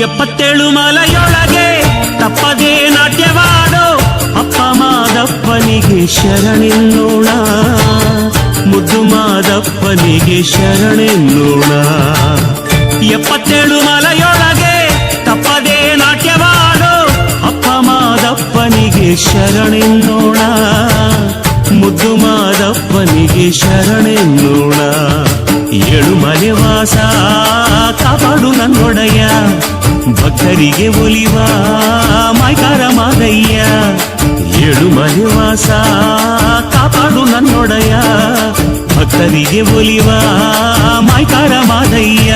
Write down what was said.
ಎಪ್ಪತ್ತೇಳು ಮಲೆಯೊಳಗೆ ತಪ್ಪದೇ ನಾಟ್ಯವಾಡೋ ಅಪ್ಪ ಮಾದಪ್ಪನಿಗೆ ಶರಣೆನ್ನೋಣ, ಮುದ್ದು ಮಾದಪ್ಪನಿಗೆ ಶರಣೆನ್ನೋಣ. ಎಪ್ಪತ್ತೇಳು ಮಲೆಯೊಳಗೆ ತಪ್ಪದೇ ನಾಟ್ಯವಾಡೋ ಅಪ್ಪ ಮಾದಪ್ಪನಿಗೆ ಶರಣೆನ್ನೋಣ, ಮುದ್ದು ಮಾದಪ್ಪನಿಗೆ ಶರಣೆನ್ನೋಣ. ಏಳು ಮಲೆ ವಾಸ ಕಾಪಾಡು ನನ್ನೊಡೆಯ, ಭಕ್ತರಿಗೆ ಒಲಿವ ಮೈಕಾರ ಮಾದಯ್ಯ. ಏಳು ಮಲೆ ವಾಸ ಕಾಪಾಡು ನನ್ನೊಡೆಯ, ಭಕ್ತರಿಗೆ ಒಲಿವ ಮೈಕಾರ ಮಾದಯ್ಯ.